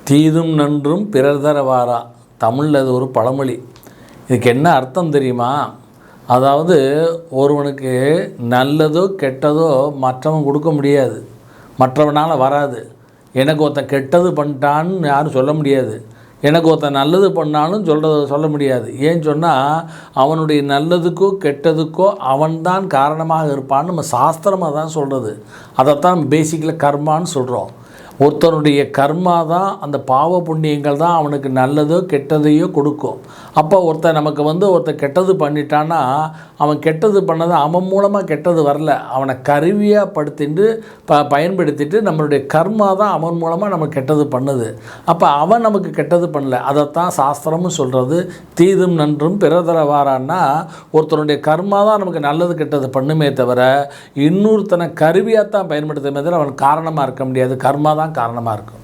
தீதும் நன்றும் பிறர் தர வாரா. தமிழில் அது ஒரு பழமொழி. இதுக்கு என்ன அர்த்தம் தெரியுமா? அதாவது ஒருவனுக்கு நல்லதோ கெட்டதோ மற்றவன் கொடுக்க முடியாது, மற்றவனால் வராது. எனக்கு ஒருத்தன் கெட்டது பண்ணிட்டான்னு யாரும் சொல்ல முடியாது, எனக்கு ஒருத்தன் நல்லது பண்ணாலும் சொல்ல முடியாது. ஏன்னு சொன்னால் அவனுடைய நல்லதுக்கோ கெட்டதுக்கோ அவன்தான் காரணமாக இருப்பான்னு நம்ம சாஸ்திரமாக தான் சொல்கிறது. அதைத்தான் நம்ம பேசிக்கில் கர்மான்னு சொல்கிறோம். ஒருத்தனுடைய கர்மா தான், அந்த பாவ புண்ணியங்கள் தான் அவனுக்கு நல்லதோ கெட்டதையோ கொடுக்கும். அப்போ ஒருத்தன் கெட்டது பண்ணிட்டான்னா அவன் கெட்டது பண்ணதை அவன் மூலமாக கெட்டது வரல, அவனை கருவியாக படுத்திட்டு பயன்படுத்திட்டு நம்மளுடைய கர்மா தான் அவன் மூலமாக நமக்கு கெட்டது பண்ணுது. அப்போ அவன் நமக்கு கெட்டது பண்ணல. அதைத்தான் சாஸ்திரமும் சொல்கிறது. தீதும் நன்றும் பிறதர வாரான்னா ஒருத்தனுடைய கர்மா தான் நமக்கு நல்லது கெட்டது பண்ணுமே தவிர இன்னொருத்தனை கருவியாக தான் பயன்படுத்துமே தவிர அவன் காரணமாக இருக்க முடியாது. கர்மா தான் காரணமாக இருக்கும்.